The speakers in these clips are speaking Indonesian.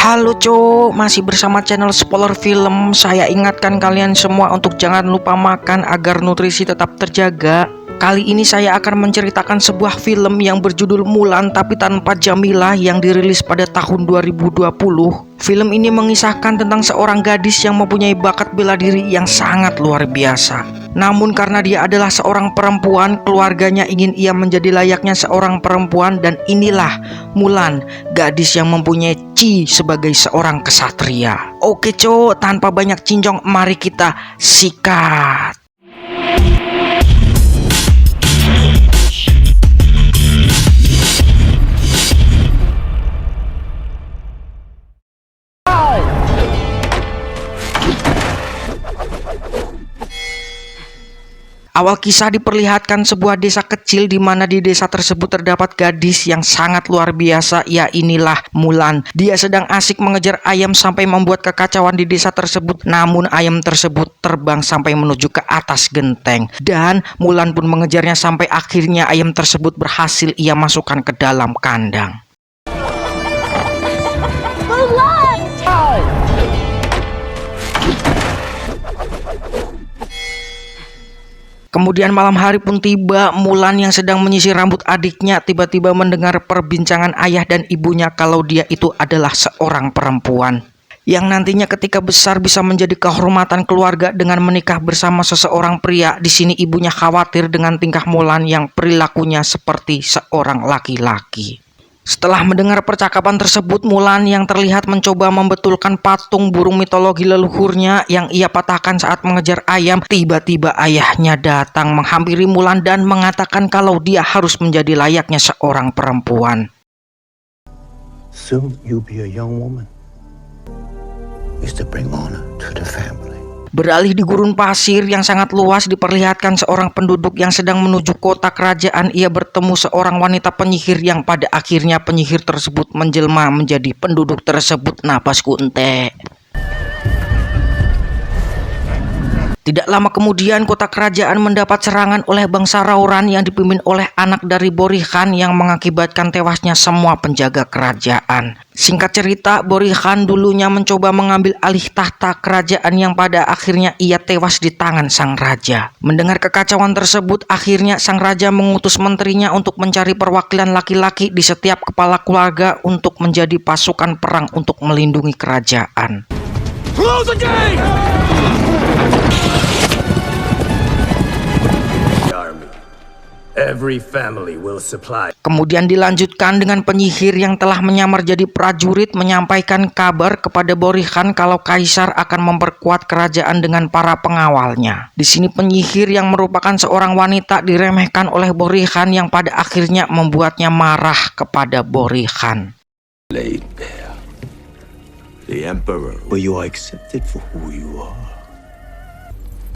Halo cowok, masih bersama channel Spoiler Film. Saya ingatkan kalian semua untuk jangan lupa makan agar nutrisi tetap terjaga. Kali ini saya akan menceritakan sebuah film yang berjudul Mulan tapi tanpa Jamila yang dirilis pada tahun 2020. Film ini mengisahkan tentang seorang gadis yang mempunyai bakat bela diri yang sangat luar biasa. Namun karena dia adalah seorang perempuan, keluarganya ingin ia menjadi layaknya seorang perempuan, dan inilah Mulan, gadis yang mempunyai Chi sebagai seorang kesatria. Oke cowok, tanpa banyak cincong, mari kita sikat. Awal kisah diperlihatkan sebuah desa kecil di mana di desa tersebut terdapat gadis yang sangat luar biasa. Ya, inilah Mulan. Dia sedang asik mengejar ayam sampai membuat kekacauan di desa tersebut. Namun ayam tersebut terbang sampai menuju ke atas genteng. Dan Mulan pun mengejarnya sampai akhirnya ayam tersebut berhasil ia masukkan ke dalam kandang. Kemudian malam hari pun tiba. Mulan yang sedang menyisir rambut adiknya tiba-tiba mendengar perbincangan ayah dan ibunya kalau dia itu adalah seorang perempuan yang nantinya ketika besar bisa menjadi kehormatan keluarga dengan menikah bersama seseorang pria. Di sini ibunya khawatir dengan tingkah Mulan yang perilakunya seperti seorang laki-laki. Setelah mendengar percakapan tersebut, Mulan yang terlihat mencoba membetulkan patung burung mitologi leluhurnya yang ia patahkan saat mengejar ayam. Tiba-tiba ayahnya datang menghampiri Mulan dan mengatakan kalau dia harus menjadi layaknya seorang perempuan. Soon you'll be a young woman. Is to bring honor to the family. Beralih di gurun pasir yang sangat luas, diperlihatkan seorang penduduk yang sedang menuju kota kerajaan. Ia bertemu seorang wanita penyihir yang pada akhirnya penyihir tersebut menjelma menjadi penduduk tersebut. Napasku ente. Tidak lama kemudian kota kerajaan mendapat serangan oleh bangsa Rauran yang dipimpin oleh anak dari Borikan yang mengakibatkan tewasnya semua penjaga kerajaan. Singkat cerita, Borikan dulunya mencoba mengambil alih tahta kerajaan yang pada akhirnya ia tewas di tangan sang raja. Mendengar kekacauan tersebut, akhirnya sang raja mengutus menterinya untuk mencari perwakilan laki-laki di setiap kepala keluarga untuk menjadi pasukan perang untuk melindungi kerajaan. Close the gate! Every family will supply. Kemudian dilanjutkan dengan penyihir yang telah menyamar jadi prajurit menyampaikan kabar kepada Borikan kalau kaisar akan memperkuat kerajaan dengan para pengawalnya. Di sini penyihir yang merupakan seorang wanita diremehkan oleh Borikan yang pada akhirnya membuatnya marah kepada Borikan. Laid bare. The emperor. But you are accepted for who you are.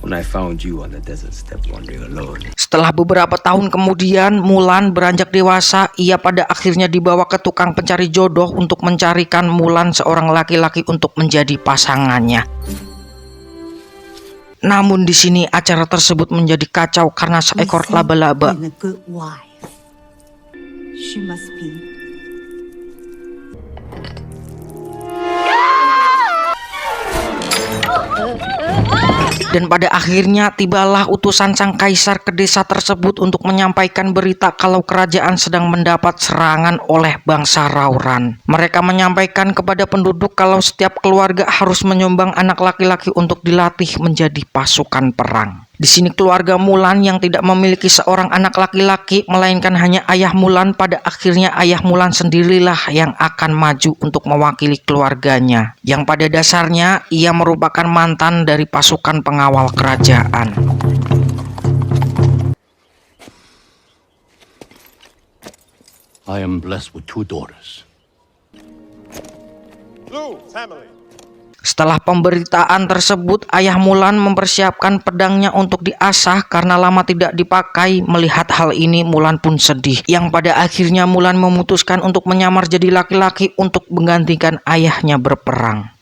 When I found you on the desert steppe wandering alone. Setelah beberapa tahun kemudian, Mulan beranjak dewasa. Ia pada akhirnya dibawa ke tukang pencari jodoh untuk mencarikan Mulan seorang laki-laki untuk menjadi pasangannya. Namun di sini acara tersebut menjadi kacau karena seekor laba-laba dan pada akhirnya tibalah utusan sang kaisar ke desa tersebut untuk menyampaikan berita kalau kerajaan sedang mendapat serangan oleh bangsa Rauran. Mereka menyampaikan kepada penduduk kalau setiap keluarga harus menyumbang anak laki-laki untuk dilatih menjadi pasukan perang. Di sini keluarga Mulan yang tidak memiliki seorang anak laki-laki melainkan hanya ayah Mulan, pada akhirnya ayah Mulan sendirilah yang akan maju untuk mewakili keluarganya, yang pada dasarnya ia merupakan mantan dari pasukan pengawal kerajaan. I am blessed with 2 daughters. Blue family. Setelah pemberitaan tersebut, ayah Mulan mempersiapkan pedangnya untuk diasah karena lama tidak dipakai. Melihat hal ini, Mulan pun sedih, yang pada akhirnya Mulan memutuskan untuk menyamar jadi laki-laki untuk menggantikan ayahnya berperang.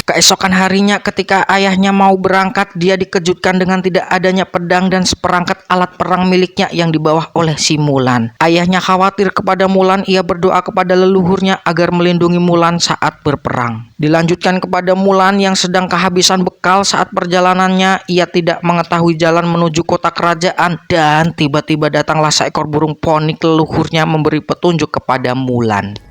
Keesokan harinya ketika ayahnya mau berangkat, dia dikejutkan dengan tidak adanya pedang dan seperangkat alat perang miliknya yang dibawa oleh si Mulan. Ayahnya khawatir kepada Mulan, ia berdoa kepada leluhurnya agar melindungi Mulan saat berperang. Dilanjutkan kepada Mulan yang sedang kehabisan bekal saat perjalanannya, ia tidak mengetahui jalan menuju kota kerajaan dan tiba-tiba datanglah seekor burung ponik leluhurnya memberi petunjuk kepada Mulan.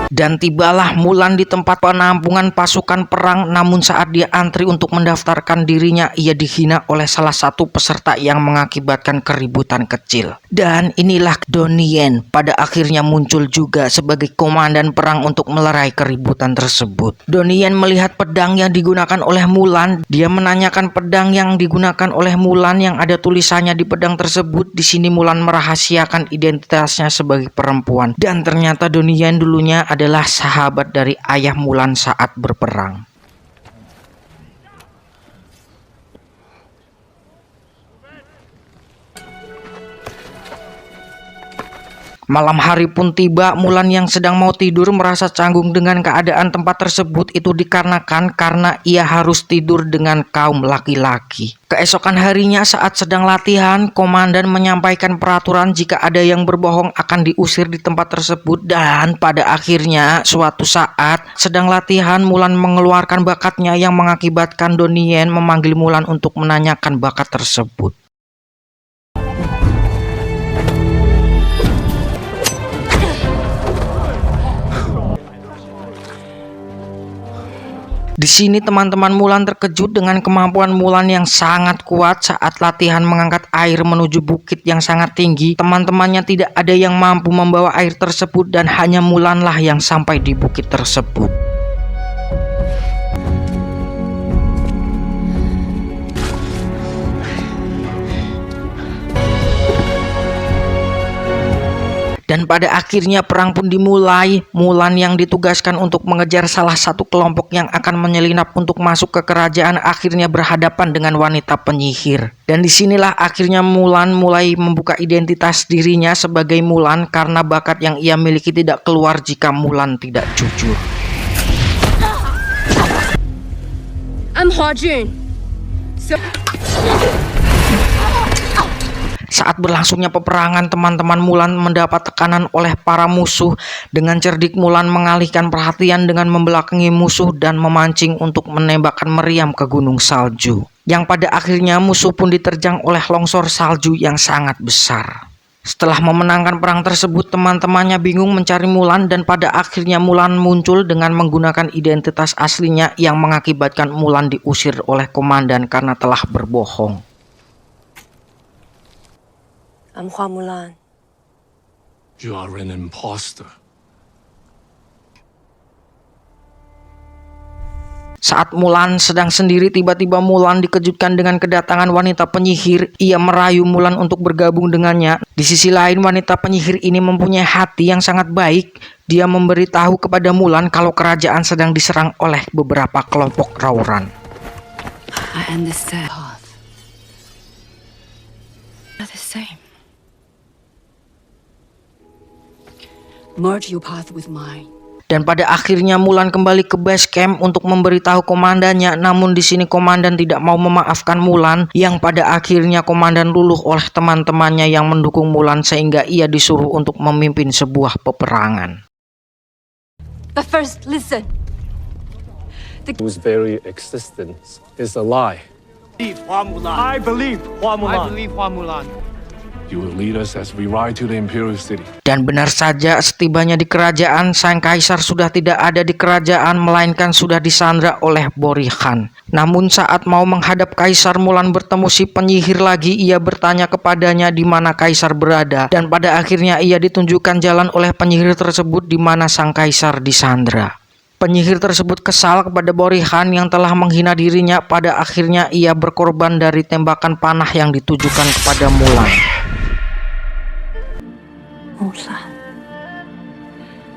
Dan tibalah Mulan di tempat penampungan pasukan perang, namun saat dia antri untuk mendaftarkan dirinya, ia dihina oleh salah satu peserta yang mengakibatkan keributan kecil. Dan inilah Donnie Yen pada akhirnya muncul juga sebagai komandan perang untuk melerai keributan tersebut. Donnie Yen melihat pedang yang digunakan oleh Mulan, dia menanyakan pedang yang digunakan oleh Mulan yang ada tulisannya di pedang tersebut. Di sini Mulan merahasiakan identitasnya sebagai perempuan, dan ternyata Donnie Yen dulunya adalah sahabat dari ayah Mulan saat berperang. Malam hari pun tiba. Mulan yang sedang mau tidur merasa canggung dengan keadaan tempat tersebut. Itu dikarenakan karena ia harus tidur dengan kaum laki-laki. Keesokan harinya saat sedang latihan, komandan menyampaikan peraturan jika ada yang berbohong akan diusir di tempat tersebut. Dan pada akhirnya suatu saat sedang latihan, Mulan mengeluarkan bakatnya yang mengakibatkan Donnie Yen memanggil Mulan untuk menanyakan bakat tersebut. Di sini teman-teman Mulan terkejut dengan kemampuan Mulan yang sangat kuat saat latihan mengangkat air menuju bukit yang sangat tinggi. Teman-temannya tidak ada yang mampu membawa air tersebut dan hanya Mulanlah yang sampai di bukit tersebut. Dan pada akhirnya perang pun dimulai. Mulan yang ditugaskan untuk mengejar salah satu kelompok yang akan menyelinap untuk masuk ke kerajaan akhirnya berhadapan dengan wanita penyihir. Dan disinilah akhirnya Mulan mulai membuka identitas dirinya sebagai Mulan karena bakat yang ia miliki tidak keluar jika Mulan tidak jujur. I'm Hua Jun. Saat berlangsungnya peperangan, teman-teman Mulan mendapat tekanan oleh para musuh. Dengan cerdik Mulan mengalihkan perhatian dengan membelakangi musuh dan memancing untuk menembakkan meriam ke gunung salju. Yang pada akhirnya musuh pun diterjang oleh longsor salju yang sangat besar. Setelah memenangkan perang tersebut, teman-temannya bingung mencari Mulan dan pada akhirnya Mulan muncul dengan menggunakan identitas aslinya yang mengakibatkan Mulan diusir oleh komandan karena telah berbohong. I'm Hua Mulan. You are an imposter. Saat Mulan sedang sendiri, tiba-tiba Mulan dikejutkan dengan kedatangan wanita penyihir. Ia merayu Mulan untuk bergabung dengannya. Di sisi lain, wanita penyihir ini mempunyai hati yang sangat baik. Dia memberitahu kepada Mulan kalau kerajaan sedang diserang oleh beberapa kelompok Rauran. I understand. They're the same. Merge your path with mine. Dan pada akhirnya Mulan kembali ke base camp untuk memberitahu komandannya. Namun di sini komandan tidak mau memaafkan Mulan, yang pada akhirnya komandan luluh oleh teman-temannya yang mendukung Mulan sehingga ia disuruh untuk memimpin sebuah peperangan. But first, listen. Whose very existence is a lie. I believe Hua Mulan. You will lead us as we ride to the Imperial City. Dan benar saja, setibanya di kerajaan, sang kaisar sudah tidak ada di kerajaan, melainkan sudah disandra oleh Bori Khan. Namun saat mau menghadap kaisar, Mulan bertemu si penyihir lagi. Ia bertanya kepadanya di mana kaisar berada, dan pada akhirnya ia ditunjukkan jalan oleh penyihir tersebut di mana sang kaisar disandra. Penyihir tersebut kesal kepada Bori Khan yang telah menghina dirinya. Pada akhirnya ia berkorban dari tembakan panah yang ditujukan kepada Mulan. Mulan.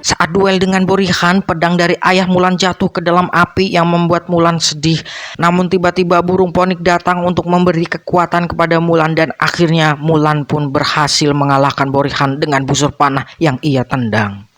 Saat duel dengan Boruhan, pedang dari ayah Mulan jatuh ke dalam api yang membuat Mulan sedih. Namun tiba-tiba burung ponik datang untuk memberi kekuatan kepada Mulan dan akhirnya Mulan pun berhasil mengalahkan Boruhan dengan busur panah yang ia tendang.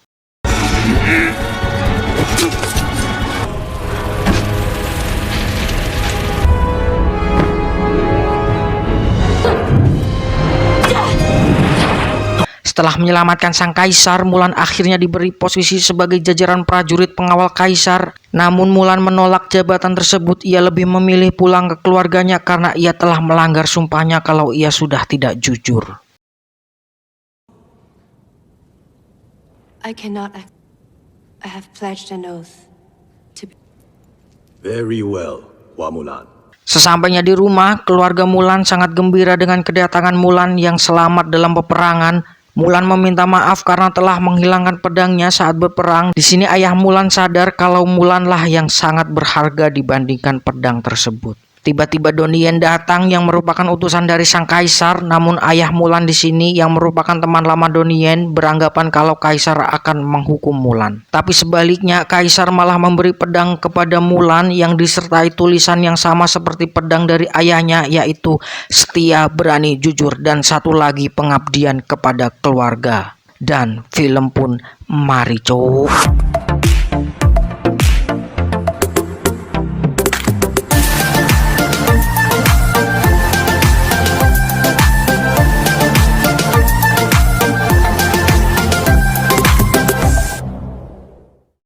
Setelah menyelamatkan sang kaisar, Mulan akhirnya diberi posisi sebagai jajaran prajurit pengawal kaisar. Namun Mulan menolak jabatan tersebut. Ia lebih memilih pulang ke keluarganya karena ia telah melanggar sumpahnya kalau ia sudah tidak jujur. I cannot act. I have pledged an oath to be. Very well, Hua Mulan. Sesampainya di rumah, keluarga Mulan sangat gembira dengan kedatangan Mulan yang selamat dalam peperangan. Mulan meminta maaf karena telah menghilangkan pedangnya saat berperang. Di sini ayah Mulan sadar kalau Mulanlah yang sangat berharga dibandingkan pedang tersebut. Tiba-tiba Donnie Yen datang yang merupakan utusan dari sang kaisar. Namun ayah Mulan di sini yang merupakan teman lama Donnie Yen beranggapan kalau kaisar akan menghukum Mulan. Tapi sebaliknya kaisar malah memberi pedang kepada Mulan yang disertai tulisan yang sama seperti pedang dari ayahnya, yaitu setia, berani, jujur, dan satu lagi pengabdian kepada keluarga. Dan film pun mari cowok.